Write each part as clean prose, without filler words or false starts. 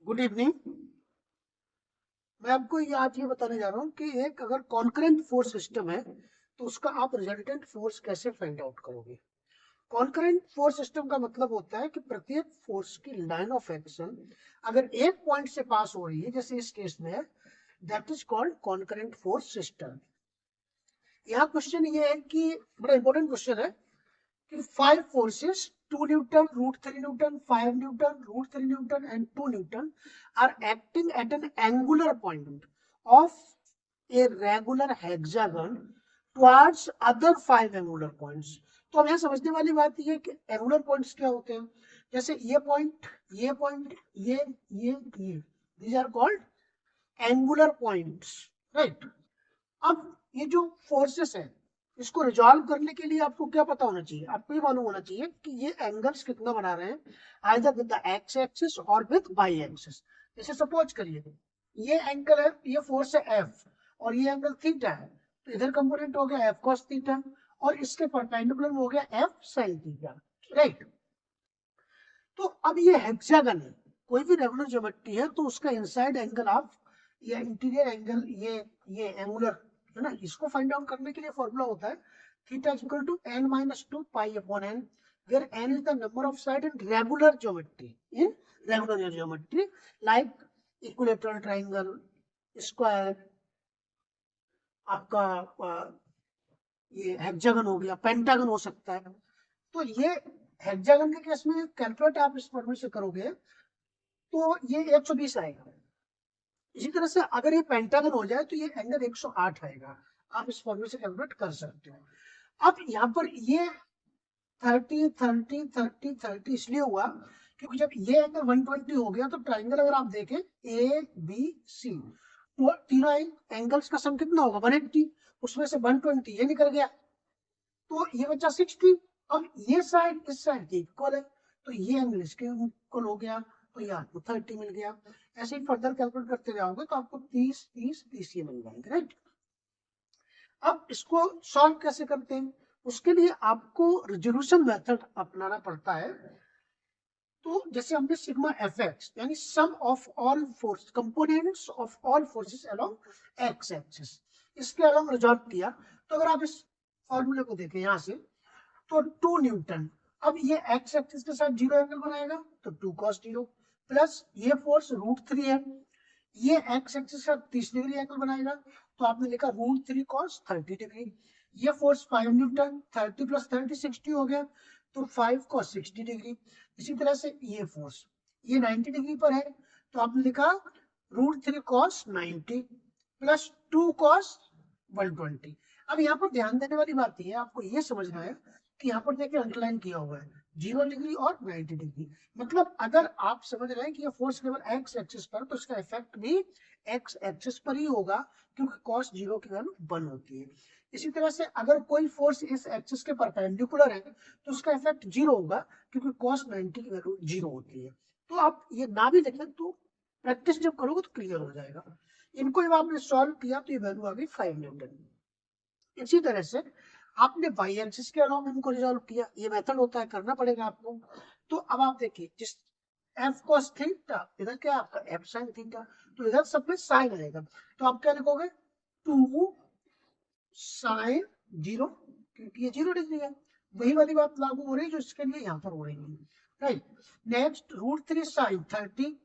Good evening. मैं आपको आज ये बताने जा रहा हूँ कि एक अगर कॉन्करेंट फोर्स सिस्टम है तो उसका आप रिजल्टेंट फोर्स कैसे फाइंड आउट करोगे। कॉन्करेंट फोर्स सिस्टम का मतलब होता है कि प्रत्येक फोर्स की लाइन ऑफ एक्शन अगर एक पॉइंट से पास हो रही है, जैसे इस केस में है, that is called concurrent force system. यहाँ क्वेश्चन ये है कि बड़ा इंपॉर्टेंट क्वेश्चन है कि 5 forces, 2 Newton, √3 Newton, 5 Newton, √3 Newton, and 2 Newton are acting at an angular point of a regular hexagon towards other 5 angular points। तो अब यहाँ समझने वाली बात ये है कि एंगुलर पॉइंट्स क्या होते हैं। जैसे ये पॉइंट, ये पॉइंट, ये these are called angular points, right. अब ये जो फोर्सेस है, इसको रिजॉल्व करने के लिए आपको क्या पता होना चाहिए, आपको ये मालूम होना चाहिए कि ये एंगल्स कितना बना रहे हैं, either with the x axis और विद वाई एक्सिस। जैसे सपोज करिए ये एंगल है, ये फोर्स है एफ और ये एंगल थीटा है, तो इधर कंपोनेंट हो गया एफ कॉस थीटा और इसके परपेंडिकुलर हो गया एफ साइन थीटा, राइट। तो अब ये हेक्सागन है, कोई भी रेगुलर ज्योमेट्री है तो उसका इनसाइड एंगल आप या इंटीरियर एंगल ये एंगुलर है ना, इसको फाइंड आउट करने के लिए फॉर्मूला होता है theta is equal to n-2 pi upon n, where n is the number of side in regular geometry, like equilateral triangle, square, आपका ये हेक्सागन हो गया, पेंटागन हो सकता है। तो ये हेक्सागन के केस में कैलकुलेट आप इस फॉर्मूले से करोगे तो ये 120 आएगा। इसी तरह से अगर ये पेंटागन हो जाए तो ये एंगल 108 आएगा। आप इस फॉर्मूले से कैलकुलेट कर सकते हो। अब यहाँ पर ये 30 30 30 30 इसलिए हुआ क्योंकि जब ये एंगल 120 हो गया तो ट्राइंगल अगर आप देखें ए बी सी, तो तीनों एंगल्स का सम कितना होगा 180, उसमें से 120 ये निकल गया तो ये बचा 60। अब ये साइड इस साइड के इक्वल है तो ये एंगल इसके इक्वल हो गया तो ये आपको 30 मिल गया। ऐसे ही फर्दर कैलकुलेट करते जाओगे तो आपको 30 30 30 ये मिल जाएंगे, राइट। अब इसको सॉल्व कैसे करते हैं, उसके लिए आपको रिजोल्यूशन मेथड अपनाना पड़ता है। तो जैसे हमने सिग्मा एफ एक्स यानी sum of all force components of all forces along X axis, इसके अलोंग रिजॉल्व किया। तो अगर आप इस फॉर्मूले को देखें यहाँ से तो 2 न्यूटन, अब ये एक्स एक्सिस के साथ 0 एंगल बनाएगा तो 2 cos 0 प्लस ये फोर्स √3 है, ये एक्स एक्सिस के साथ 30 डिग्री एंगल बनाएगा तो आपने लिखा √3 cos 30 डिग्री। ये फोर्स 5 न्यूटन, 30 प्लस 30 60 हो गया तो 5 cos 60 डिग्री। इसी तरह से ये फोर्स ये 90 डिग्री पर है तो आपने लिखा √3 cos 90 प्लस 2 cos 120। अब यहाँ पर ध्यान देने वाली बात है, आपको ये समझना है कि यहाँ पर देखिए अंडरलाइन किया हुआ है 0 डिग्री और 90 डिग्री, मतलब अगर आप समझ रहे हैं कि ये फोर्स केवल एक्स एक्सिस पर तो इसका इफेक्ट भी एक्स एक्सिस पर ही होगा क्योंकि cos 0 की वैल्यू 1 होती है। इसी तरह से अगर कोई फोर्स इस एक्सिस के परपेंडिकुलर है तो उसका इफेक्ट 0 होगा क्योंकि cos 90 की वैल्यू 0 होती है। तो आप ये ना भी देखें तो प्रैक्टिस जब करोगे तो क्लियर हो जाएगा। इनको जब आपने सॉल्व किया तो ये वैल्यू आ गई 5 न्यूटन। इसी तरह से आपने वाई एक्सिस के अलावा इनको रिजॉल्व किया, ये मेथड होता है, करना पड़ेगा आपको। तो अब आप देखिए जिस एफ cos थीटा इधर क्या आपका एफ साइन थीटा, तो इधर सब में साइन आएगा तो आप क्या लिखोगे 2 sin 0 क्योंकि ये 0 डिग्री है। वही वाली बात लागू हो रही है जो इसके लिए यहाँ पर हो रही है, right. Next √3 sin 30,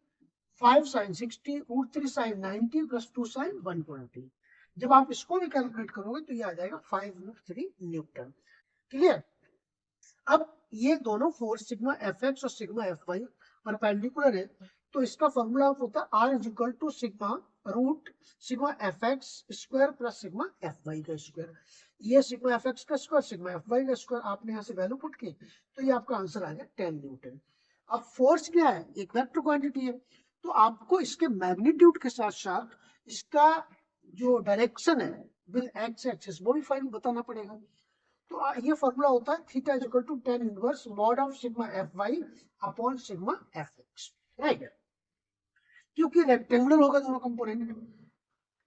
5 sin 60, √3 sin 90 plus 2 sin 120। जब आप इसको भी कैलकुलेट करोगे तो ये आ जाएगा 5√3 न्यूटन। क्लियर। अब ये दोनों फोर्स सिग्मा एफ एक्स और सिग्मा एफ वाई परपेंडिकुलर है तो इसका फॉर्मूला होता है R is equal to sigma root sigma F X square plus sigma F Y का स्क्वायर। ये सिग्मा एफ एक्स का स्क्वायर सिग्मा एफ वाई का स्क्वायर आपने यहाँ से वैल्यू पुट की तो ये आपका आंसर आ गया 10 न्यूटन। अब फोर्स क्या है, एक वेक्टर क्वांटिटी है तो आपको इसके मैग्नीट्यूड के साथ साथ इसका जो डायरेक्शन है विद एक्स एक्सिस वो भी फाइन बताना पड़ेगा। तो ये फॉर्मूला होता है theta is equal to tan inverse mod of sigma F Y upon sigma F X, right. क्योंकि रेक्टेंगुलर होगा दोनों कंपोनेंट।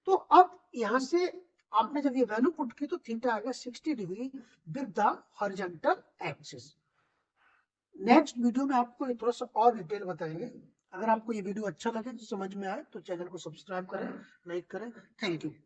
तो अब यहाँ से आपने जब ये वैल्यू पुट की तो थीटा आ गया 60 degree with the horizontal axis. Next video में आपको थोड़ा सा और डिटेल बताएंगे। अगर आपको ये वीडियो अच्छा लगे, तो समझ में आए, तो चैनल को सब्सक्राइब करें, लाइक करें। Thank you.